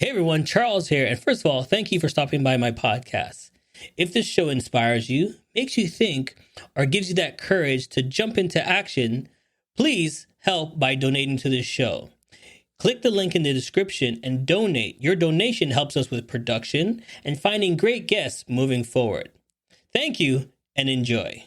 Hey everyone, Charles here. And first of all, thank you for stopping by my podcast. If this show inspires you, makes you think, or gives you that courage to jump into action, please help by donating to this show. Click the link in the description and donate. Your donation helps us with production and finding great guests moving forward. Thank you and enjoy.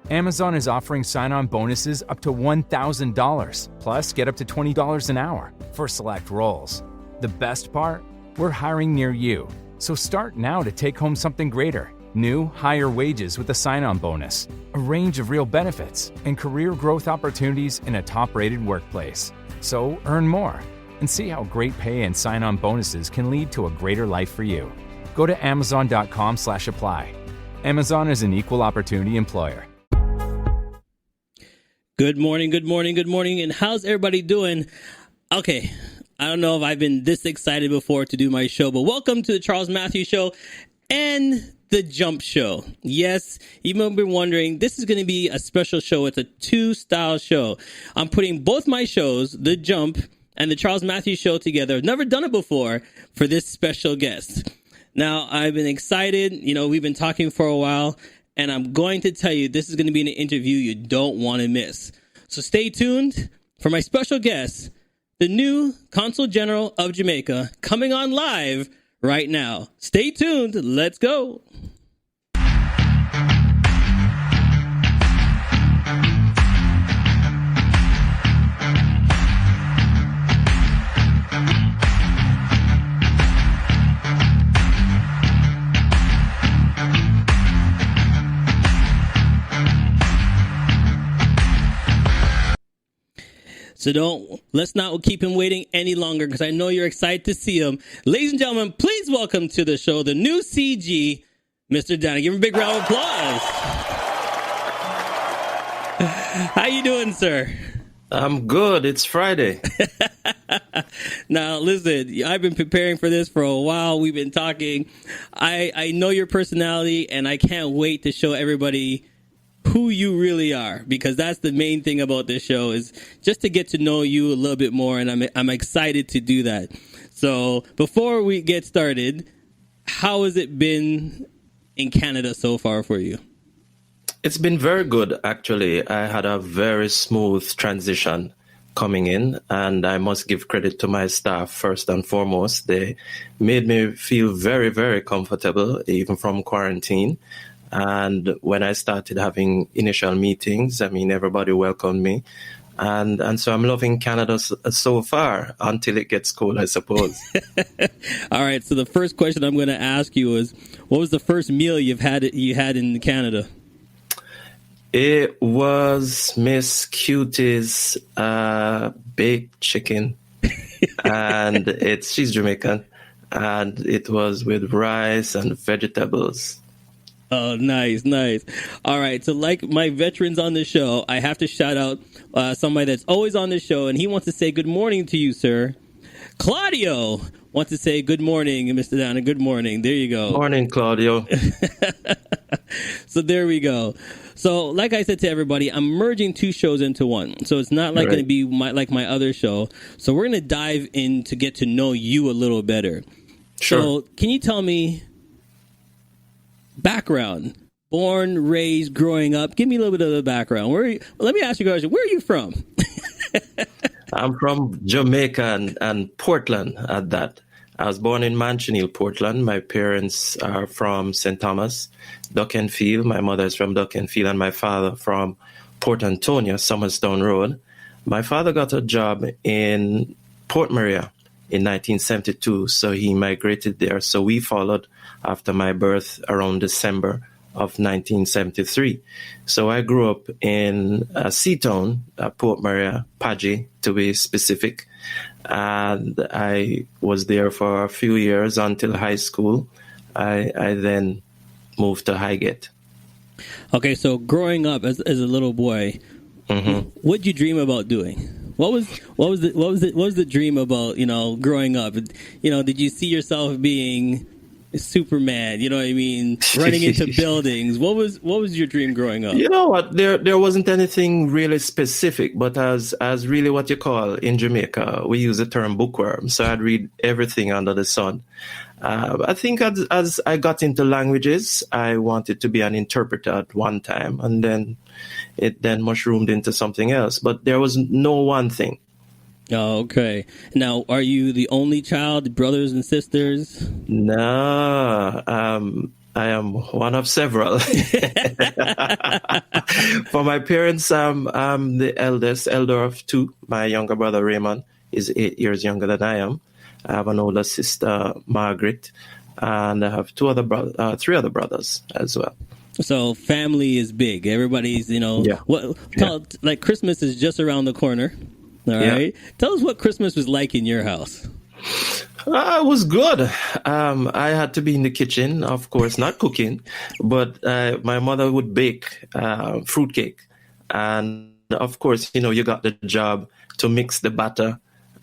Amazon is offering sign-on bonuses up to $1,000, plus get up to $20 an hour for select roles. The best part? We're hiring near you. So start now to take home something greater. New, higher wages with a sign-on bonus, a range of real benefits, and career growth opportunities in a top-rated workplace. So earn more and see how great pay and sign-on bonuses can lead to a greater life for you. Go to amazon.com/apply. Amazon is an equal opportunity employer. Good morning, good morning, good morning. And how's everybody doing? Okay, I don't know if I've been this excited before to do my show, but welcome to the Charles Matthews Show and the Jump Show. Yes, you might be wondering, this is going to be a special show. It's a two-style show. I'm putting both my shows, The Jump and the Charles Matthews Show, together. I've never done it before for this special guest. Now, I've been excited. We've been talking for a while, and I'm going to tell you, this is going to be an interview you don't want to miss. So stay tuned for my special guest, the new Consul General of Jamaica, coming on live right now. Stay tuned. Let's go. So let's not keep him waiting any longer, because I know you're excited to see him. Ladies and gentlemen, please welcome to the show the new CG, Mr. Danny. Give him a big round of applause. How you doing, sir? I'm good. It's Friday. Now, listen, I've been preparing for this for a while. We've been talking. I know your personality, and I can't wait to show everybody who you really are, because that's the main thing about this show, is just to get to know you a little bit more, and I'm excited to do that. So before we get started, how has it been in Canada so far for you? It's been very good, actually. I had a very smooth transition coming in, and I must give credit to my staff first and foremost. They made me feel very, very comfortable, even from quarantine. And when I started having initial meetings, everybody welcomed me. And so I'm loving Canada so far, until it gets cold, I suppose. All right. So the first question I'm going to ask you is, what was the first meal you had in Canada? It was Miss Cutie's baked chicken. And she's Jamaican. And it was with rice and vegetables. Oh, nice. All right. So like my veterans on the show, I have to shout out somebody that's always on the show, and he wants to say good morning to you, sir. Claudio wants to say good morning, Mr. Downer. Good morning. There you go. Morning, Claudio. So there we go. So like I said to everybody, I'm merging two shows into one. So it's not like going to be like my other show. So we're going to dive in to get to know you a little better. Sure. So can you tell me, background, born, raised, growing up. Give me a little bit of the background. Let me ask you guys, where are you from? I'm from Jamaica and Portland at that. I was born in Manchinill, Portland. My parents are from St. Thomas, Duckenfield. My mother is from Duckenfield, and my father from Port Antonio, Somerstown Road. My father got a job in Port Maria in 1972, so he migrated there. So we followed after my birth around December of 1973. So I grew up in Seatown, Port Maria, Paget to be specific. And I was there for a few years until high school. I then moved to Highgate. Okay, so growing up as a little boy, what did you dream about doing? What was the dream about, growing up? Did you see yourself being Superman, you know what I mean, running into buildings. What was your dream growing up? You know what? There wasn't anything really specific, but as really what you call in Jamaica, we use the term bookworm. So I'd read everything under the sun. I think as I got into languages, I wanted to be an interpreter at one time, and then it mushroomed into something else. But there was no one thing. Oh, okay. Now, are you the only child, brothers and sisters? No, I am one of several. For my parents, I'm the elder of two. My younger brother Raymond is 8 years younger than I am. I have an older sister, Margaret, and I have three other brothers as well. So family is big. Everybody's, like Christmas is just around the corner. All right. Tell us what Christmas was like in your house. It was good. I had to be in the kitchen, of course, not cooking, but my mother would bake fruitcake. And of course, you got the job to mix the batter.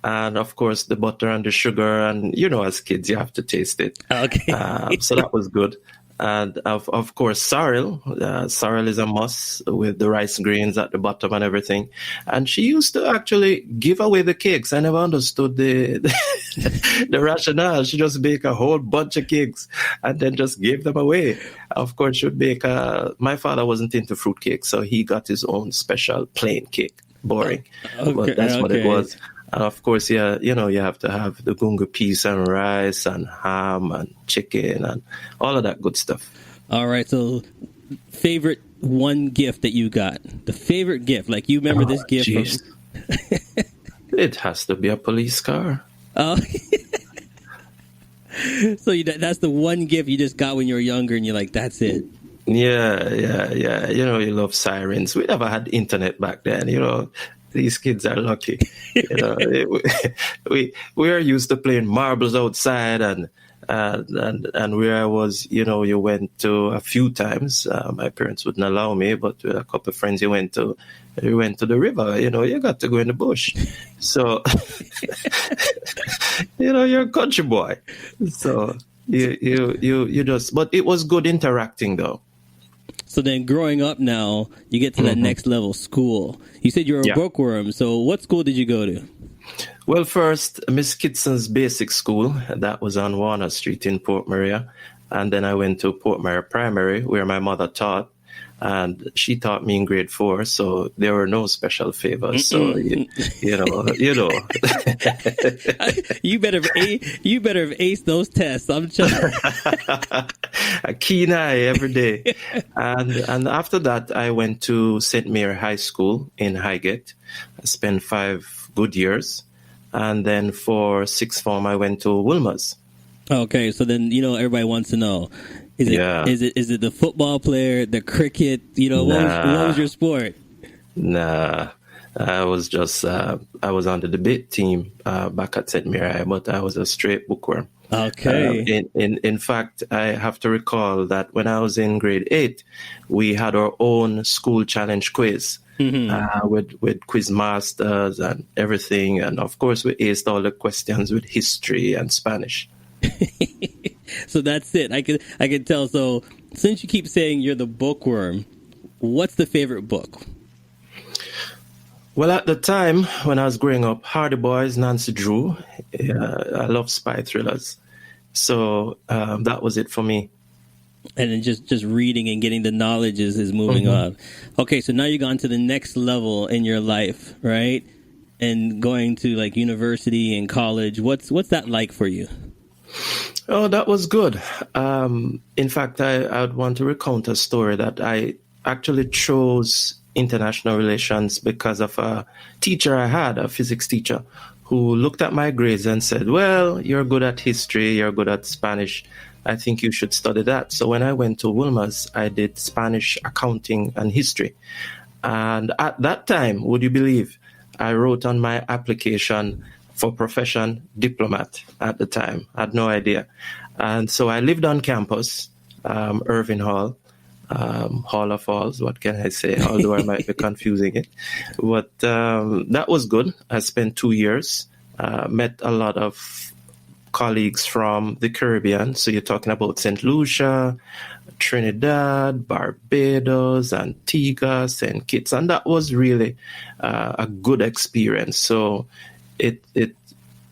And of course, the butter and the sugar. And, as kids, you have to taste it. Okay. So that was good. And of course, sorrel. Sorrel is a must with the rice grains at the bottom and everything. And she used to actually give away the cakes. I never understood the rationale. She just baked a whole bunch of cakes and then just gave them away. Of course, she would bake. My father wasn't into fruit cake, so he got his own special plain cake. Boring, but that's what it was. And of course, you have to have the gunga peas and rice and ham and chicken and all of that good stuff. All right. So favorite one gift that you got, the favorite gift, like you remember this gift. It has to be a police car. Oh, so that's the one gift you just got when you were younger and you're like, that's it. Yeah. You love sirens. We never had internet back then, These kids are lucky. We are used to playing marbles outside, and where I was, you went to a few times. My parents wouldn't allow me, but with a couple of friends, you went to the river. You got to go in the bush. So, you're a country boy. So you just. But it was good interacting, though. So then growing up now, you get to that next level, school. You said you were a bookworm. So what school did you go to? Well, first, Miss Kitson's Basic School. That was on Warner Street in Port Maria. And then I went to Port Maria Primary, where my mother taught. And she taught me in grade 4, so there were no special favors. So you know. You better have aced those tests. I'm just a keen eye every day. And after that, I went to St. Mary High School in Highgate. I spent 5 good years, and then for sixth form, I went to Wilmer's. Okay, so then everybody wants to know. Is it the football player, the cricket? What was your sport? Nah, I was just I was on the debate team back at St. Mary, but I was a straight bookworm. Okay. In fact, I have to recall that when I was in grade 8, we had our own school challenge quiz with quiz masters and everything, and of course we aced all the questions with history and Spanish. So that's it. I can tell. So since you keep saying you're the bookworm, what's the favorite book? Well, at the time when I was growing up, Hardy Boys, Nancy Drew. I love spy thrillers. So that was it for me. And then just reading and getting the knowledge is moving on. Okay, so now you've gone to the next level in your life, right? And going to like university and college. What's that like for you? Oh, that was good. In fact, I'd want to recount a story that I actually chose international relations because of a teacher I had, a physics teacher, who looked at my grades and said, well, you're good at history, you're good at Spanish. I think you should study that. So when I went to Wilmer's, I did Spanish, accounting, and history. And at that time, would you believe, I wrote on my application for profession diplomat at the time. I had no idea. And so I lived on campus, Irving Hall, Hall of Halls, what can I say? Although I might be confusing it. But that was good. I spent 2 years, met a lot of colleagues from the Caribbean. So you're talking about St. Lucia, Trinidad, Barbados, Antigua, St. Kitts, and that was really a good experience. So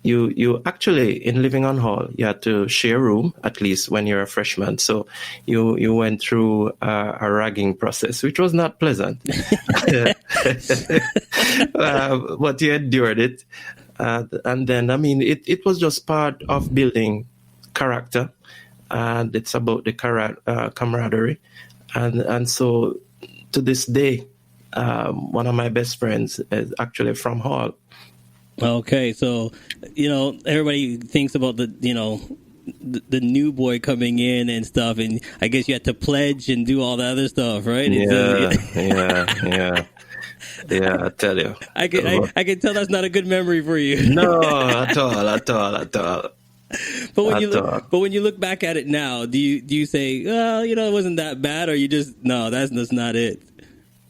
you actually, in living on hall, you had to share a room, at least when you're a freshman. So you went through a ragging process, which was not pleasant, but you endured it. And then, I mean, it was just part of building character, and it's about the camaraderie. And so to this day, one of my best friends is actually from Hall. Okay, so, everybody thinks about the new boy coming in and stuff, and I guess you had to pledge and do all the other stuff, right? Yeah, I tell you. I can tell that's not a good memory for you. No, at all. But when you look back at it now, do you say, well, it wasn't that bad, or you just, no, that's not it?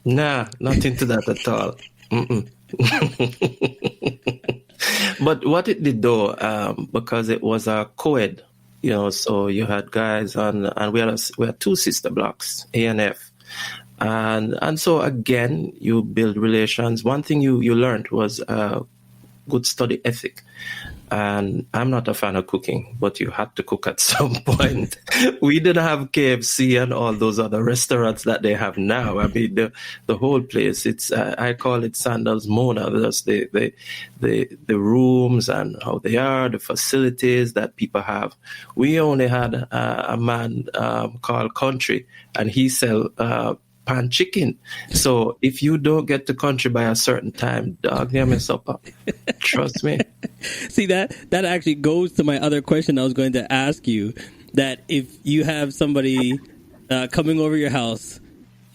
Nah, not into that at all. But what it did though, because it was a co-ed, so you had guys and we had two sister blocks, A and F. And so again, you build relations. One thing you learned was good study ethic. And I'm not a fan of cooking, but you had to cook at some point. We didn't have KFC and all those other restaurants that they have now. I mean, the whole place, it's I call it Sandals Mona. Just the rooms and how they are, the facilities that people have. We only had a man called Country, and he sell pan chicken. So if you don't get to Country by a certain time, dog, you mess up. Trust me. See, that actually goes to my other question I was going to ask you, that if you have somebody coming over your house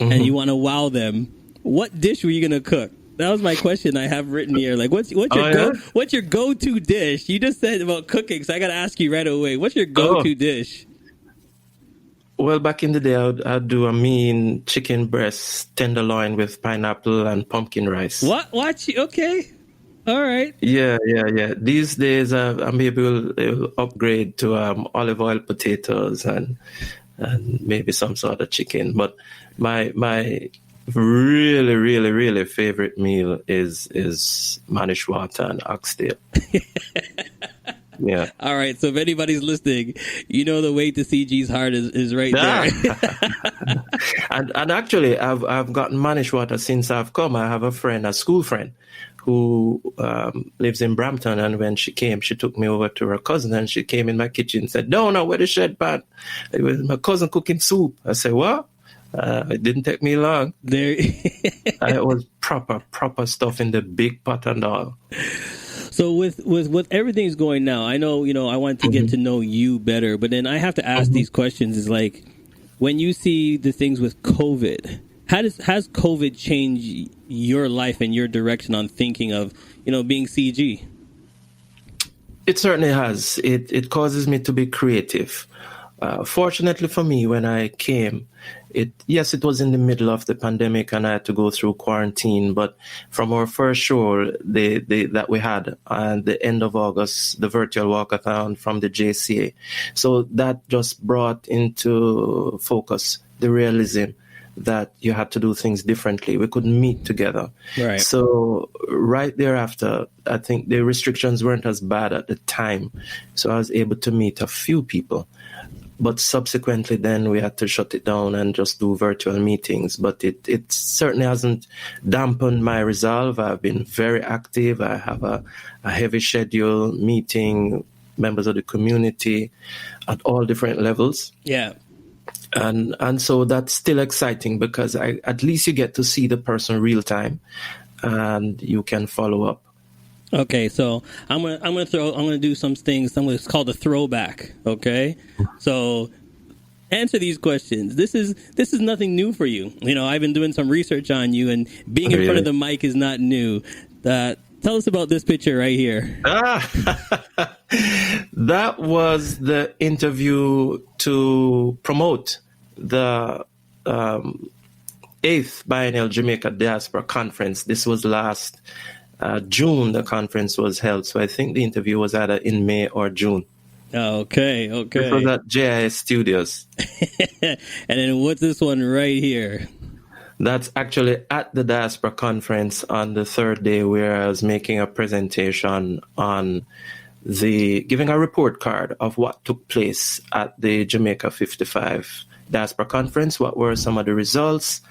and you want to wow them, what dish were you going to cook? That was my question I have written here. Like, what's your go-to dish? You just said about cooking, so I got to ask you right away. What's your go-to dish? Well, back in the day, I'd do a mean chicken breast tenderloin with pineapple and pumpkin rice. What? Okay. All right. Yeah. These days, maybe we'll upgrade to olive oil potatoes and maybe some sort of chicken. But my really, really, really favorite meal is manish water and oxtail. Yeah. All right. So if anybody's listening, the way to CG's heart is right there. and actually, I've gotten manish water since I've come. I have a school friend, who lives in Brampton, and when she came, she took me over to her cousin, and she came in my kitchen and said, "No, where the shed pan? It was my cousin cooking soup." I said, "What?" It didn't take me long. There, it was proper stuff in the big pot and all. So with everything's going now, I know, I want to get to know you better, but then I have to ask these questions. Is like, when you see the things with COVID, has COVID changed your life and your direction on thinking of, being CG? It certainly has. It causes me to be creative. Fortunately for me, when I came, it was in the middle of the pandemic and I had to go through quarantine. But from our first show that we had at the end of August, the virtual walkathon from the JCA. So that just brought into focus the realism that you had to do things differently. We couldn't meet together. Right. So right thereafter, I think the restrictions weren't as bad at the time. So I was able to meet a few people. But subsequently, then we had to shut it down and just do virtual meetings. But it certainly hasn't dampened my resolve. I've been very active. I have a heavy schedule, meeting members of the community at all different levels. Yeah. And so that's still exciting because at least you get to see the person real time and you can follow up. Okay, so I'm gonna do some things. It's called a throwback. Okay, so answer these questions. This is nothing new for you. I've been doing some research on you, and being in front of the mic is not new. Tell us about this picture right here. That was the interview to promote the 8th Biennial Jamaica Diaspora Conference. This was last June. The conference was held, so I think the interview was either in May or June. Okay, This was okay. at JIS Studios. And then what's this one right here? That's actually at the Diaspora Conference on the third day, where I was making a presentation on giving a report card of what took place at the Jamaica 55 Diaspora Conference, what were some of the results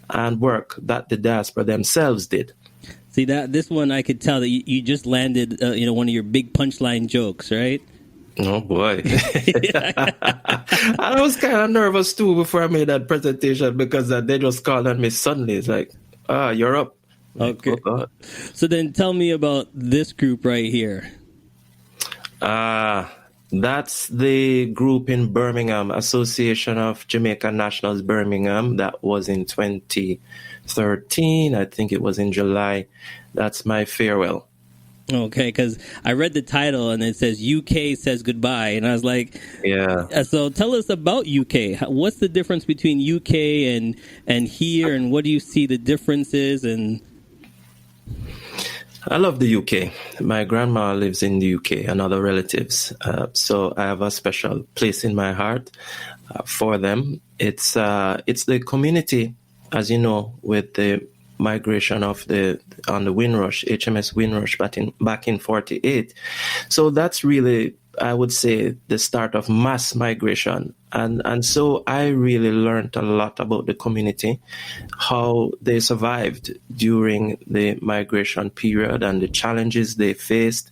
and work that the diaspora themselves did. See that this one I could tell that you just landed, one of your big punchline jokes, right? Oh boy. I was kind of nervous too before I made that presentation, because they just called on me suddenly. It's like, you're up. Like, Okay. oh God. So then tell me about this group right here. That's the group in Birmingham, Association of Jamaican Nationals Birmingham. That was in 2013. I think it was in July. That's my farewell. Okay, because I read the title and it says UK says goodbye, and I was like, Yeah. So tell us about UK. What's the difference between UK and here, and what do you see the differences? And I love the UK. My grandma lives in the UK and other relatives. So I have a special place in my heart for them. It's the community, as you know, with the migration on the Windrush, HMS Windrush back in 48. So that's really, I would say, the start of mass migration. And so I really learned a lot about the community, how they survived during the migration period and the challenges they faced,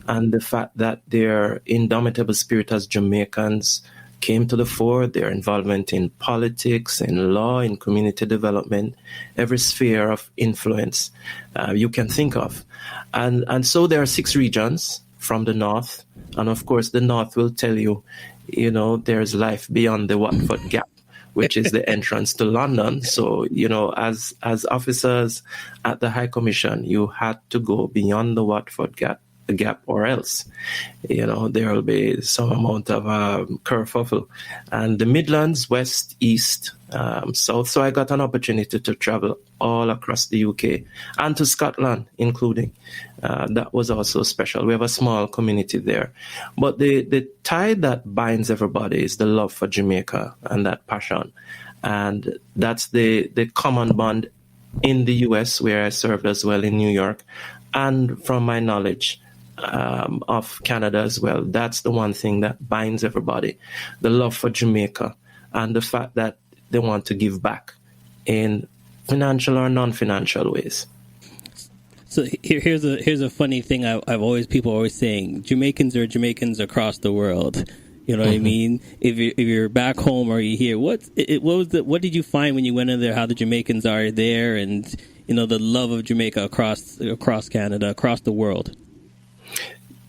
and the fact that their indomitable spirit as Jamaicans came to the fore, their involvement in politics, in law, in community development, every sphere of influence you can think of. And so there are 6 regions from the north. And of course, the north will tell you, there's life beyond the Watford Gap, which is the entrance to London. So, as officers at the High Commission, you had to go beyond the Watford Gap, or else, there will be some amount of kerfuffle. And the Midlands, west, east, south. So I got an opportunity to travel all across the UK and to Scotland, including. That was also special. We have a small community there. But the tie that binds everybody is the love for Jamaica and that passion. And that's the common bond in the US, where I served as well in New York. And from my knowledge, of Canada as well. That's the one thing that binds everybody, the love for Jamaica and the fact that they want to give back in financial or non-financial ways. So here's a funny thing people always saying, Jamaicans are Jamaicans across the world. You know what I mean? If you're back home or you're here, what did you find when you went in there? How the Jamaicans are there, and the love of Jamaica across Canada, across the world.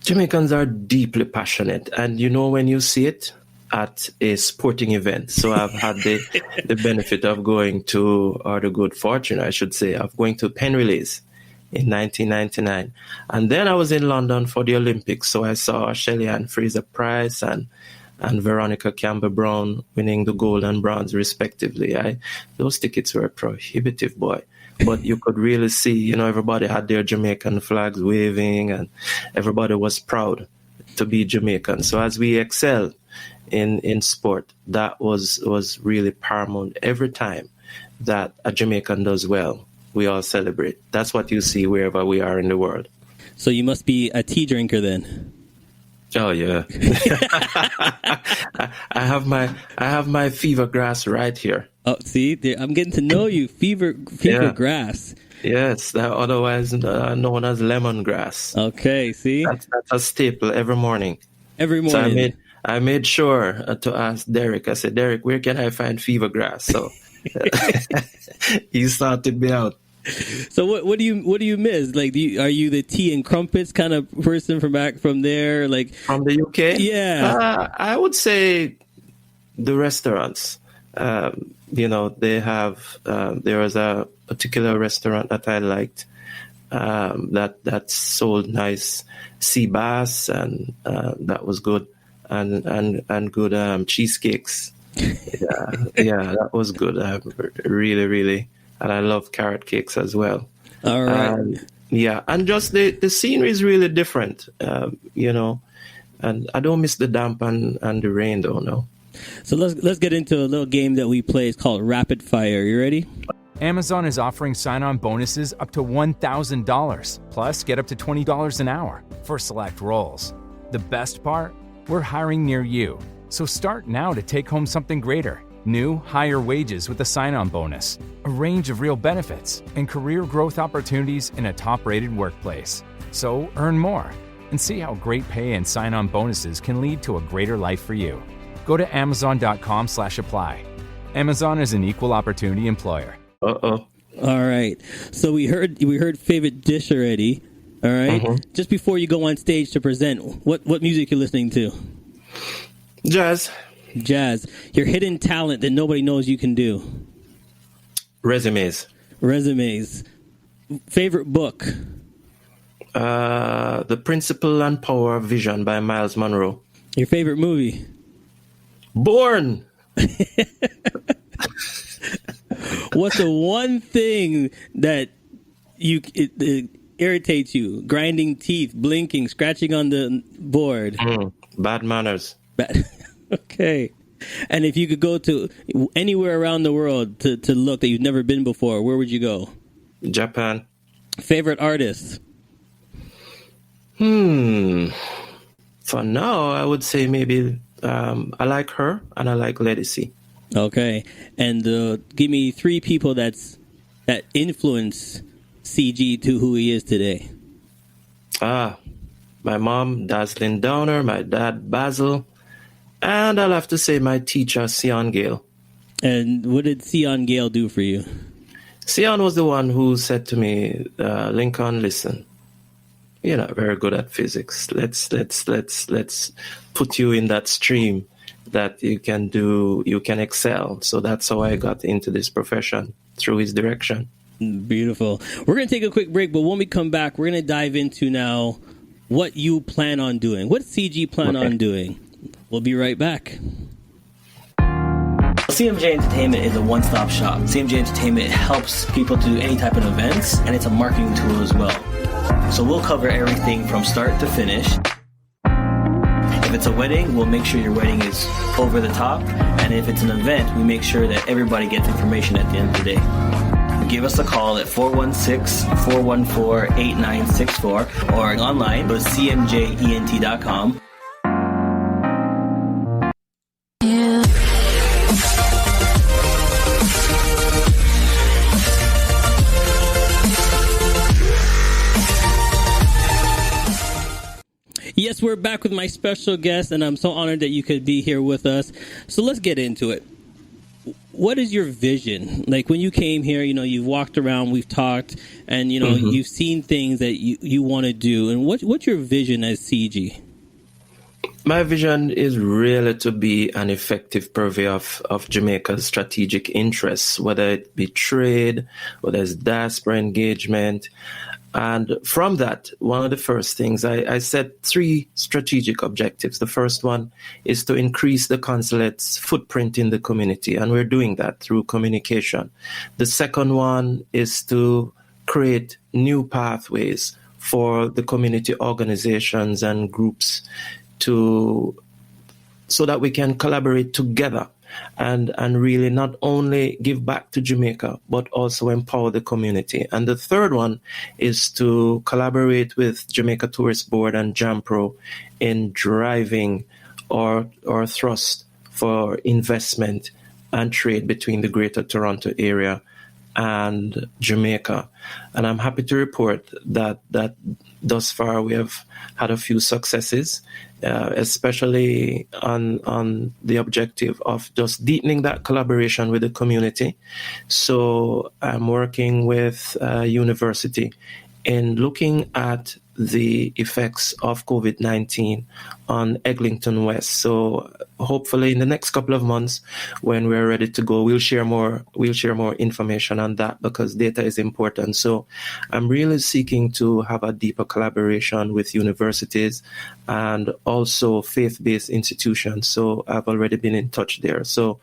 Jamaicans are deeply passionate, and when you see it at a sporting event. So I've had the benefit of going to, or the good fortune, I should say, of going to Penn Relays in 1999. And then I was in London for the Olympics. So I saw Shelly Ann Fraser-Price and Veronica Campbell-Brown winning the gold and bronze respectively. Those tickets were prohibitive, boy. But you could really see, everybody had their Jamaican flags waving, and everybody was proud to be Jamaican. So as we excel in sport, that was really paramount. Every time that a Jamaican does well, we all celebrate. That's what you see wherever we are in the world. So you must be a tea drinker then. Oh yeah. I have my fever grass right here. Oh, see, I'm getting to know you. Fever grass. Yes, otherwise known as lemongrass. Okay, see, that's a staple every morning. Every morning. So I made sure to ask Derek. I said, Derek, where can I find fever grass? So he sorted me out. So what do you miss? Like, are you the tea and crumpets kind of person from there? Like from the UK? Yeah, I would say the restaurants. They have. There was a particular restaurant that I liked that sold nice sea bass, and that was good, and good cheesecakes. Yeah, that was good. Really, really. And I love carrot cakes as well. All right. And just the scenery is really different. And I don't miss the damp and the rain, though, no. So let's get into a little game that we play. It's called Rapid Fire. You ready? Amazon is offering sign-on bonuses up to $1,000, plus get up to $20 an hour for select roles. The best part? We're hiring near you. So start now to take home something greater. New, higher wages with a sign-on bonus, a range of real benefits, and career growth opportunities in a top-rated workplace. So earn more and see how great pay and sign-on bonuses can lead to a greater life for you. Go to amazon.com/apply. Amazon is an equal opportunity employer. Uh-oh. All right. So we heard favorite dish already. All right. Mm-hmm. Just before you go on stage to present, what music you're listening to? Jazz. Jazz. Your hidden talent that nobody knows you can do. Resumes. Favorite book? The Principle and Power of Vision by Miles Monroe. Your favorite movie? Born. What's the one thing that it irritates you? Grinding teeth, blinking, scratching on the board. Bad manners. Okay. And if you could go to anywhere around the world to look that you've never been before, where would you go? Japan. Favorite artist? For now, I would say maybe I like her and I like Legacy. Okay. And give me 3 people that influence CG to who he is today. My mom, Dazzling Downer, my dad, Basil, and I'll have to say my teacher, Sion Gale. And what did Sion Gale do for you? Sion was the one who said to me, Lincoln, listen, you're not very good at physics. Let's put you in that stream that you can excel. So that's how I got into this profession, through his direction. Beautiful. We're going to take a quick break, but when we come back, we're going to dive into now what you plan on doing. What CG plan on doing? We'll be right back. CMJ Entertainment is a one-stop shop. CMJ Entertainment helps people do any type of events, and it's a marketing tool as well. So we'll cover everything from start to finish. If it's a wedding, we'll make sure your wedding is over the top. And if it's an event, we make sure that everybody gets information at the end of the day. Give us a call at 416-414-8964 or online go to cmjent.com. Yes, we're back with my special guest, and I'm so honored that you could be here with us. So let's get into it. What is your vision? Like when you came here, you've walked around, we've talked, and, you've seen things that you want to do. And what's your vision as CG? My vision is really to be an effective purveyor of Jamaica's strategic interests, whether it be trade, whether it's diaspora engagement. And from that, one of the first things, I set 3 strategic objectives. The first one is to increase the consulate's footprint in the community, and we're doing that through communication. The second one is to create new pathways for the community organizations and groups so that we can collaborate together and really not only give back to Jamaica, but also empower the community. And the third one is to collaborate with Jamaica Tourist Board and JAMPRO in driving our thrust for investment and trade between the Greater Toronto Area and Jamaica. And I'm happy to report that thus far we have had a few successes, especially on the objective of just deepening that collaboration with the community. So I'm working with a university in looking at the effects of COVID-19 on Eglinton West. So hopefully in the next couple of months, when we're ready to go, we'll share more information on that, because data is important. So I'm really seeking to have a deeper collaboration with universities and also faith-based institutions. So I've already been in touch there. So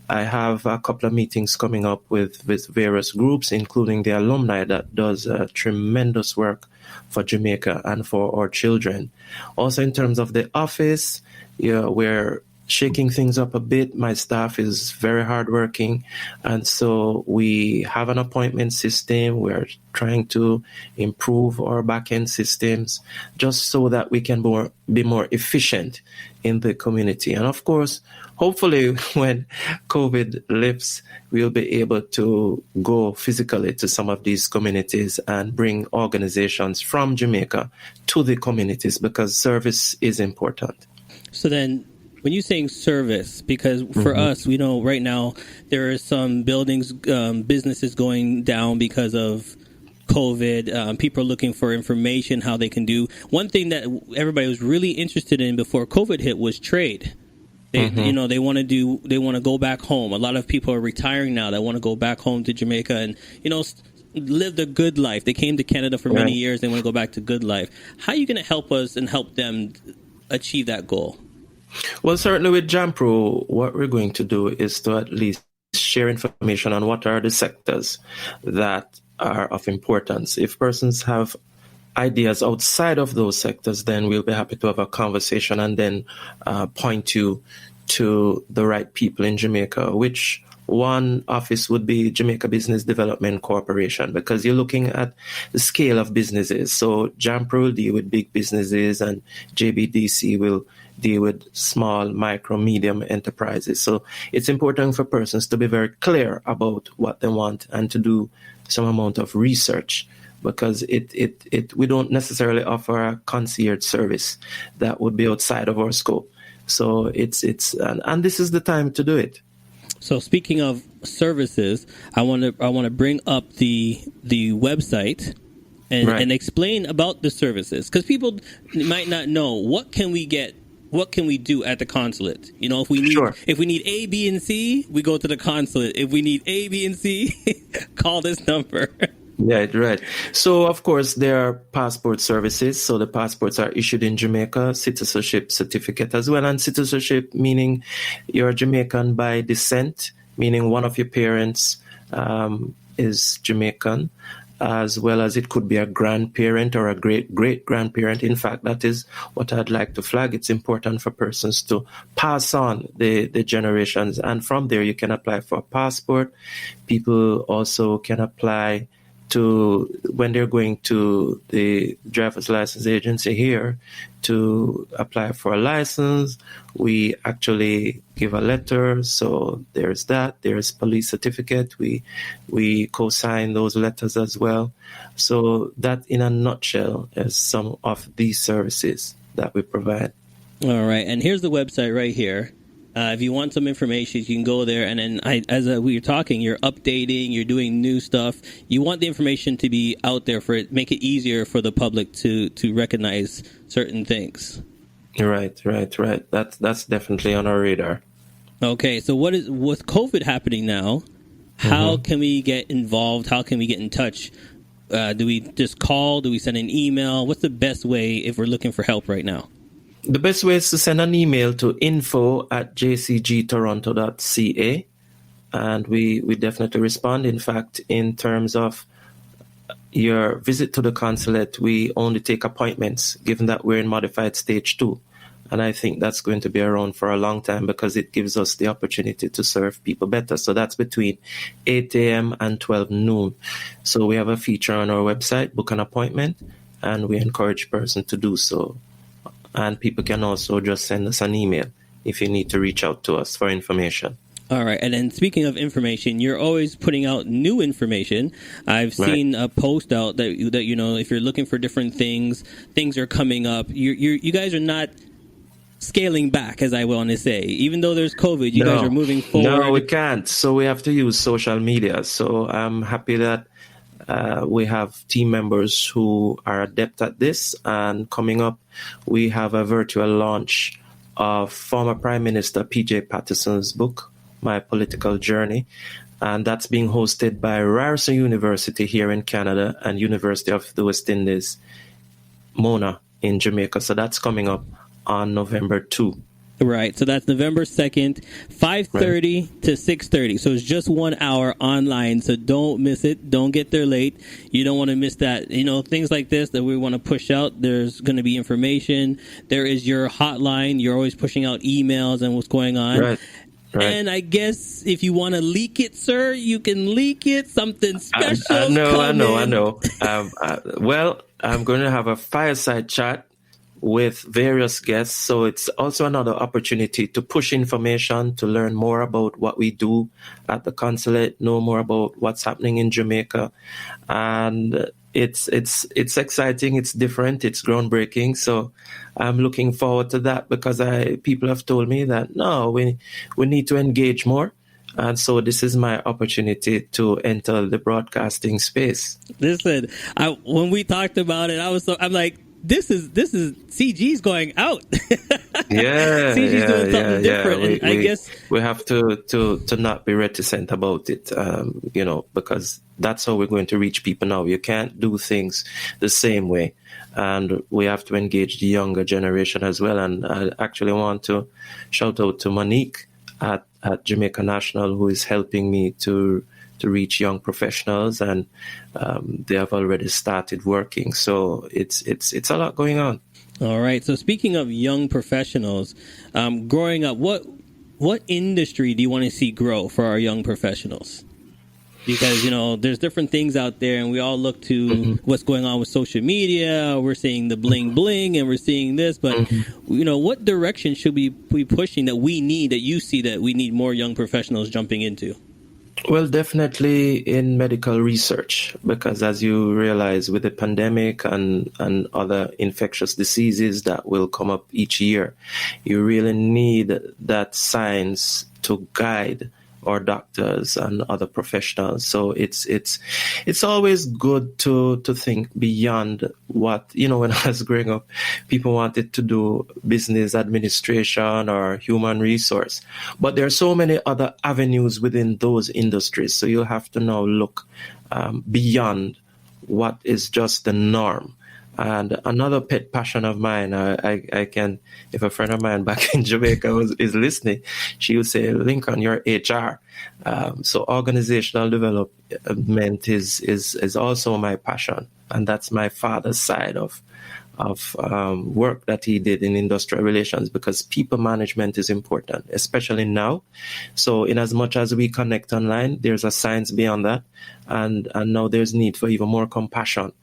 I have a couple of meetings coming up with various groups, including the alumni that does tremendous work for Jamaica Jamaica and for our children. Also, in terms of the office, we're shaking things up a bit. My staff is very hardworking, and so we have an appointment system. We're trying to improve our back-end systems just so that we can be more efficient in the community. And of course, hopefully when COVID lifts, we'll be able to go physically to some of these communities and bring organizations from Jamaica to the communities, because service is important. So then, when you're saying service, because for us, we know right now there are some buildings, businesses going down because of COVID. People are looking for information, how they can do. One thing that everybody was really interested in before COVID hit was trade. They, they want to go back home. A lot of people are retiring now that want to go back home to Jamaica and, live the good life. They came to Canada for many years. They want to go back to good life. How are you going to help us and help them achieve that goal? Well, certainly with JAMPRO, what we're going to do is to at least share information on what are the sectors that are of importance. If persons have ideas outside of those sectors, then we'll be happy to have a conversation and then point you to the right people in Jamaica, which one office would be Jamaica Business Development Corporation, because you're looking at the scale of businesses. So JAMPRO will deal with big businesses and JBDC will deal with small, micro, medium enterprises. So it's important for persons to be very clear about what they want and to do some amount of research, because we don't necessarily offer a concierge service that would be outside of our scope. So and this is the time to do it. So speaking of services, I want to bring up the website and explain about the services, because people might not know what can we get. What can we do at the consulate? If we need A, B, and C, we go to the consulate. If we need A, B, and C, call this number. Right. So, of course, there are passport services. So the passports are issued in Jamaica, citizenship certificate as well. And citizenship meaning you're Jamaican by descent, meaning one of your parents is Jamaican, as well as it could be a grandparent or a great-great-grandparent. In fact, that is what I'd like to flag. It's important for persons to pass on the generations. And from there, you can apply for a passport. People also can apply to, when they're going to the driver's license agency here, to apply for a license. We actually give a letter. So there's that. There's police certificate. We co-sign those letters as well. So that, in a nutshell, is some of these services that we provide. All right. And here's the website right here. If you want some information, you can go there. And then as we were talking, you're updating, you're doing new stuff. You want the information to be out there for it, make it easier for the public to recognize certain things. Right. That's definitely on our radar. Okay. So with COVID happening now, how can we get involved? How can we get in touch? Do we just call? Do we send an email? What's the best way if we're looking for help right now? The best way is to send an email to info@jcgtoronto.ca, and we definitely respond. In fact, in terms of your visit to the consulate, we only take appointments, given that we're in modified stage 2. And I think that's going to be around for a long time, because it gives us the opportunity to serve people better. So that's between 8 a.m. and 12 noon. So we have a feature on our website, book an appointment, and we encourage persons to do so. And people can also just send us an email if you need to reach out to us for information. All right. And then speaking of information, you're always putting out new information. I've seen a post out that if you're looking for different things are coming up. You guys are not scaling back, as I want to say. Even though there's COVID, you guys are moving forward. No, we can't. So we have to use social media. So I'm happy that we have team members who are adept at this. And coming up, we have a virtual launch of former Prime Minister P.J. Patterson's book, My Political Journey. And that's being hosted by Ryerson University here in Canada and University of the West Indies, Mona, in Jamaica. So that's coming up on November 2. Right. So that's November 2nd, 5:30 to 6:30. So it's just 1 hour online. So don't miss it. Don't get there late. You don't want to miss that. Things like this that we want to push out. There's going to be information. There is your hotline. You're always pushing out emails and what's going on. Right. And I guess if you want to leak it, sir, you can leak it. Something special. I know. Well, I'm going to have a fireside chat with various guests. So it's also another opportunity to push information, to learn more about what we do at the consulate, know more about what's happening in Jamaica. And it's exciting, it's different, it's groundbreaking. So I'm looking forward to that because people have told me that, no, we need to engage more. And so this is my opportunity to enter the broadcasting space. Listen, when we talked about it, I'm like, this is CG's going out. Yeah, CG's doing something different. I guess we have to not be reticent about it, because that's how we're going to reach people now. You can't do things the same way, and we have to engage the younger generation as well. And I actually want to shout out to Monique at Jamaica National, who is helping me to reach young professionals, and they have already started working. So it's a lot going on. All right. So speaking of young professionals, growing up, what industry do you want to see grow for our young professionals? Because, there's different things out there, and we all look to what's going on with social media. We're seeing the bling bling, and we're seeing this. But, what direction should we be pushing that you see that we need more young professionals jumping into? Well, definitely in medical research, because as you realize with the pandemic and other infectious diseases that will come up each year, you really need that science to guide our doctors and other professionals. So it's always good to think beyond what, when I was growing up, people wanted to do business administration or human resource. But there are so many other avenues within those industries. So you have to now look beyond what is just the norm. And another pet passion of mine, I can, if a friend of mine back in Jamaica is listening, she would say, Lincoln, you're HR. So organizational development is also my passion. And that's my father's side of work that he did in industrial relations, because people management is important, especially now. So in as much as we connect online, there's a science beyond that. And now there's need for even more compassion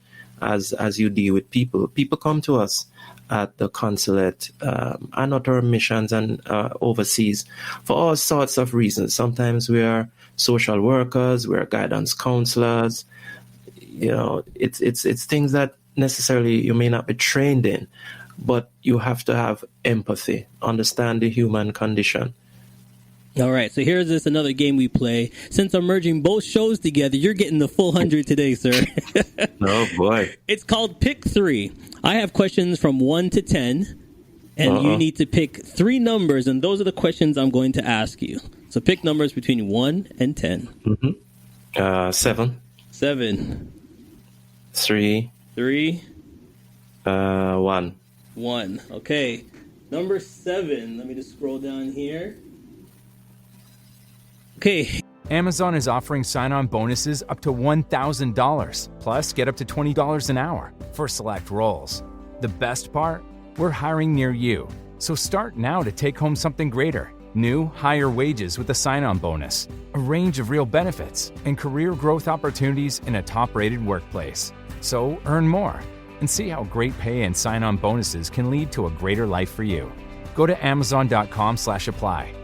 as you deal with people. People come to us at the consulate and at our missions and overseas for all sorts of reasons. Sometimes we are social workers, we are guidance counselors. It's things that necessarily you may not be trained in, but you have to have empathy, understand the human condition. All right, so here's another game we play. Since I'm merging both shows together, you're getting the full 100 today, sir. Oh, boy. It's called Pick 3. I have questions from 1 to 10, and you need to pick 3 numbers, and those are the questions I'm going to ask you. So pick numbers between 1 and 10. 7. 7. 3. 3. 1. 1. Okay. Number 7. Let me just scroll down here. Okay. Amazon is offering sign-on bonuses up to $1,000, plus get up to $20 an hour for select roles. The best part? We're hiring near you. So start now to take home something greater. New, higher wages with a sign-on bonus, a range of real benefits, and career growth opportunities in a top-rated workplace. So earn more and see how great pay and sign-on bonuses can lead to a greater life for you. Go to amazon.com/apply.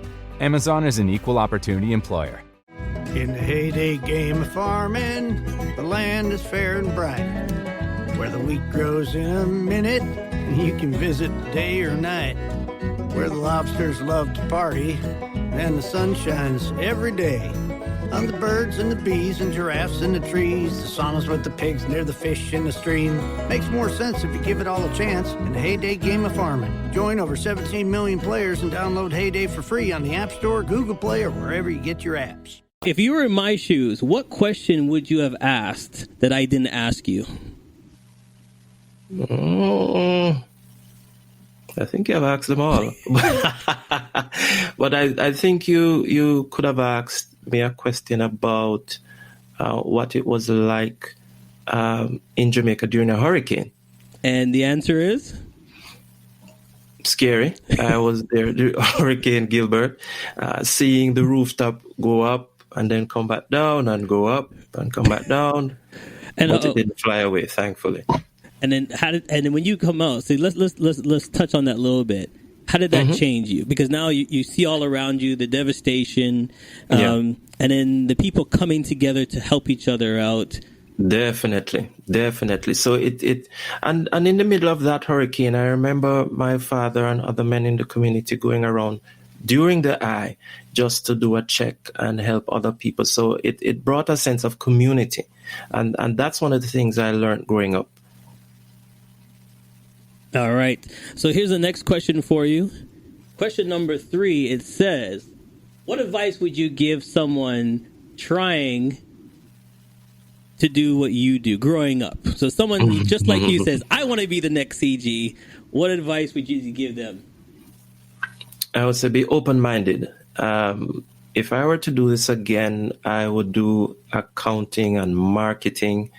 Amazon is an equal opportunity employer. In the heyday game of farming, the land is fair and bright, where the wheat grows in a minute, and you can visit day or night, where the lobsters love to party, and the sun shines every day. On the birds and the bees and giraffes in the trees, the saunas with the pigs near the fish in the stream. Makes more sense if you give it all a chance in the heyday game of farming. Join over 17 million players and download Heyday for free on the App Store, Google Play, or wherever you get your apps. If you were in my shoes, what question would you have asked that I didn't ask you? I think you have asked them all. But I think you could have asked me a question about what it was like in Jamaica during a hurricane. And the answer is? Scary. I was there during Hurricane Gilbert, seeing the rooftop go up and then come back down and go up and come back down. And but it didn't fly away, thankfully. And then when you come out, see, let's touch on that a little bit. How did that change you? Because now you see all around you the devastation, and then the people coming together to help each other out. Definitely. So and in the middle of that hurricane, I remember my father and other men in the community going around during the eye just to do a check and help other people. So it brought a sense of community, and that's one of the things I learned growing up. All right. So here's the next question for you. Question number 3, it says, what advice would you give someone trying to do what you do growing up? So someone just like you says, I want to be the next CG. What advice would you give them? I would say be open-minded. If I were to do this again, I would do accounting and marketing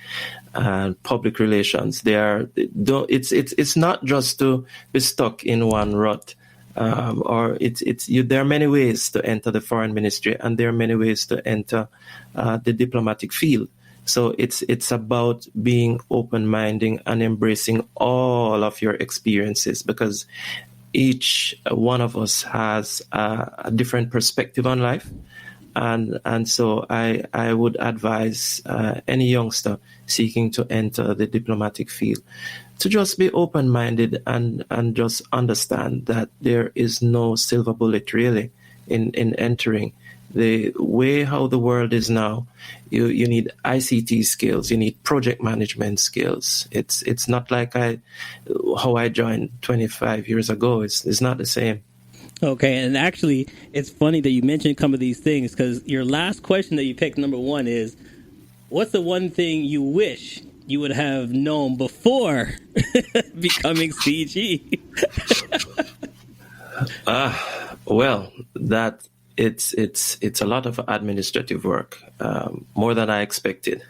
and public relations. It's not just to be stuck in one rut, or there are many ways to enter the foreign ministry, and there are many ways to enter the diplomatic field. So it's about being open-minded and embracing all of your experiences, because each one of us has a different perspective on life. And so I would advise any youngster seeking to enter the diplomatic field to just be open-minded and just understand that there is no silver bullet really in entering. The way how the world is now, you need ICT skills, you need project management skills. It's not like how I joined 25 years ago. It's not the same. Okay, and actually, it's funny that you mentioned some of these things, because your last question that you picked, number 1, is, what's the one thing you wish you would have known before becoming CG? Well, that it's a lot of administrative work, more than I expected.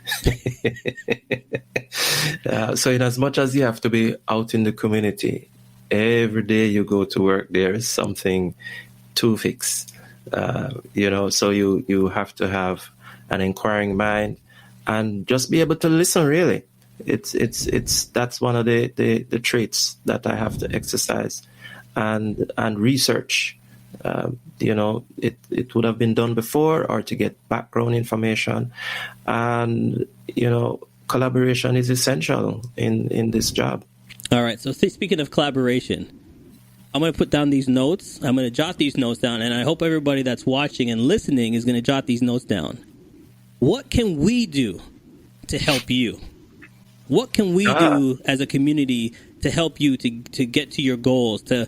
So in as much as you have to be out in the community, every day you go to work, there is something to fix. So you have to have an inquiring mind and just be able to listen. Really, that's one of the traits that I have to exercise, and research. It would have been done before, or to get background information, and collaboration is essential in this job. All right. So speaking of collaboration, I'm going to put down these notes. I'm going to jot these notes down, and I hope everybody that's watching and listening is going to jot these notes down. What can we do to help you? What can we do as a community to help you to get to your goals, to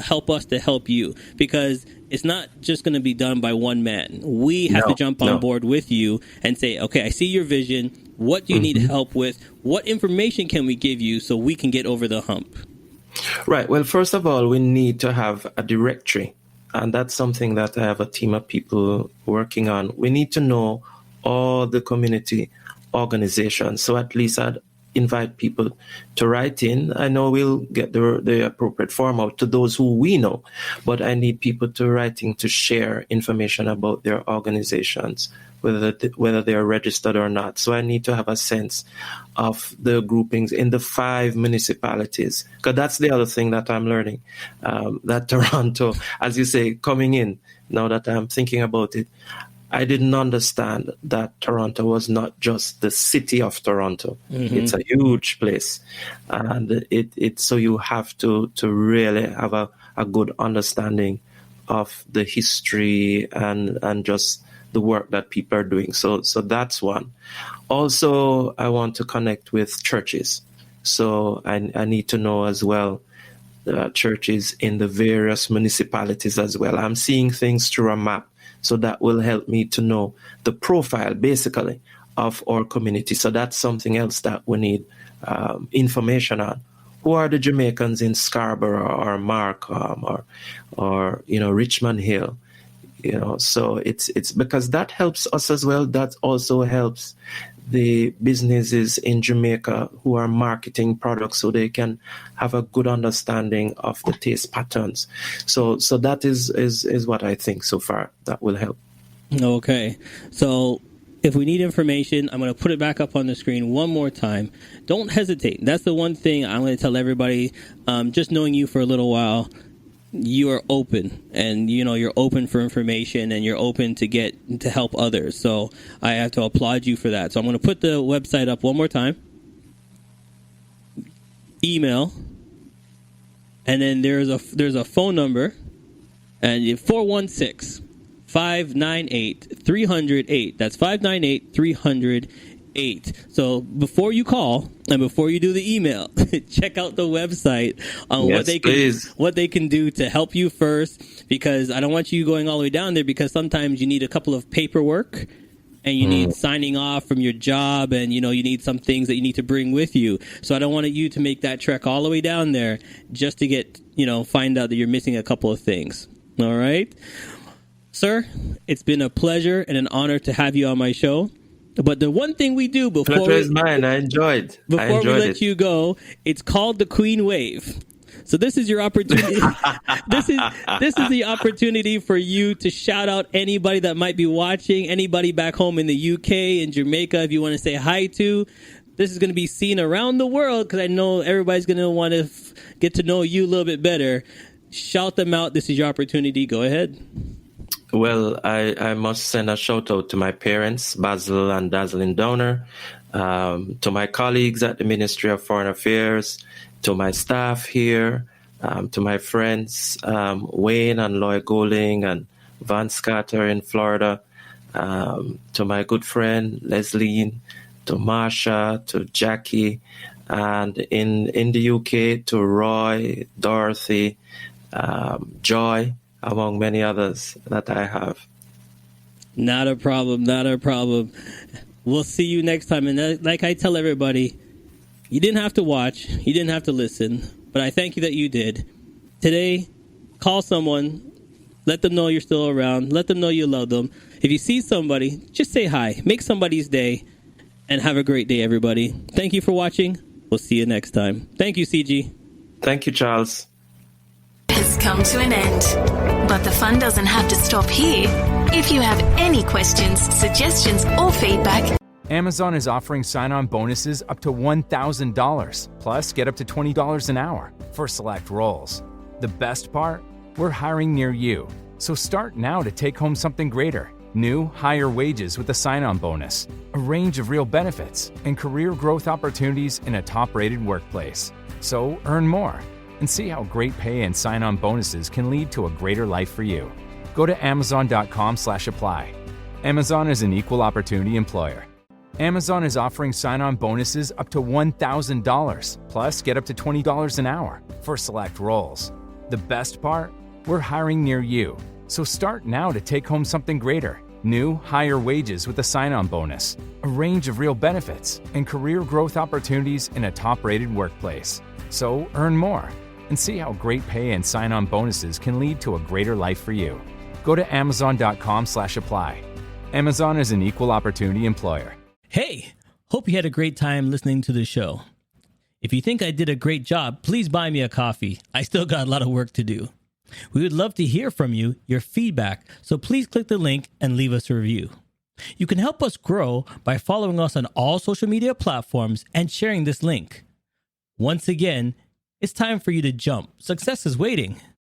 help us to help you? Because it's not just going to be done by one man. We have to jump on board with you and say, okay, I see your vision. What do you need help with? What information can we give you so we can get over the hump? Right. Well, first of all, we need to have a directory. And that's something that I have a team of people working on. We need to know all the community organizations. So at least I'd invite people to write in. I know we'll get the appropriate form out to those who we know, but I need people to write in to share information about their organizations, whether they are registered or not. So I need to have a sense of the groupings in the 5 municipalities, because that's the other thing that I'm learning, that Toronto, as you say, coming in, now that I'm thinking about it, I didn't understand that Toronto was not just the city of Toronto. Mm-hmm. It's a huge place. And so you have to really have a good understanding of the history and just the work that people are doing. So that's one. Also, I want to connect with churches. So I need to know as well churches in the various municipalities as well. I'm seeing things through a map. So that will help me to know the profile, basically, of our community. So that's something else that we need information on. who are the Jamaicans in Scarborough or Markham or Richmond Hill? So it's because that helps us as well. That also helps the businesses in Jamaica who are marketing products so they can have a good understanding of the taste patterns. So that is what I think so far that will help. Okay. So if we need information, I'm going to put it back up on the screen one more time. Don't hesitate. That's the one thing I'm going to tell everybody. Just knowing you for a little while, you are open, and you're open for information, and you're open to help others. So I have to applaud you for that. So I'm going to put the website up one more time. Email, and then there's a phone number, and 416-598-308. That's 598-308. So before you call and before you do the email, check out the website on what they can do to help you first, because I don't want you going all the way down there, because sometimes you need a couple of paperwork and you need signing off from your job, and you need some things that you need to bring with you. So I don't want you to make that trek all the way down there just to get find out that you're missing a couple of things. All right, sir, it's been a pleasure and an honor to have you on my show. But the one thing we do before is mine. I enjoyed we let it. you go, it's called the Queen Wave. So this is your opportunity. this is the opportunity for you to shout out anybody that might be watching, anybody back home in the UK and Jamaica, if you want to say hi to. This is going to be seen around the world, because I know everybody's going to want to get to know you a little bit better. Shout them out. This is your opportunity. Go ahead. Well, I must send a shout out to my parents, Basil and Dazzling Downer, to my colleagues at the Ministry of Foreign Affairs, to my staff here, to my friends, Wayne and Lloyd Golding and Van Scatter in Florida, to my good friend Leslie, to Marsha, to Jackie, and in the UK to Roy, Dorothy, Joy, among many others that I have. Not a problem. We'll see you next time. And like I tell everybody, you didn't have to watch, you didn't have to listen, but I thank you that you did. Today, call someone, let them know you're still around, let them know you love them. If you see somebody, just say hi, make somebody's day, and have a great day, everybody. Thank you for watching. We'll see you next time. Thank you, CG. Thank you, Charles. Has come to an end. But the fun doesn't have to stop here. If you have any questions, suggestions, or feedback, Amazon is offering sign-on bonuses up to $1,000, plus get up to $20 an hour for select roles. The best part? We're hiring near you. So start now to take home something greater. New, higher wages with a sign-on bonus, a range of real benefits, and career growth opportunities in a top-rated workplace. So earn more and see how great pay and sign-on bonuses can lead to a greater life for you. Go to amazon.com/apply. Amazon is an equal opportunity employer. Amazon is offering sign-on bonuses up to $1,000, plus get up to $20 an hour for select roles. The best part? We're hiring near you. So start now to take home something greater. New, higher wages with a sign-on bonus, a range of real benefits, and career growth opportunities in a top-rated workplace. So earn more and see how great pay and sign-on bonuses can lead to a greater life for you. Go to amazon.com/apply. Amazon is an equal opportunity employer. Hey, hope you had a great time listening to the show. If you think I did a great job, please buy me a coffee. I still got a lot of work to do. We would love to hear from you, your feedback, so please click the link and leave us a review. You can help us grow by following us on all social media platforms and sharing this link. Once again, it's time for you to jump. Success is waiting.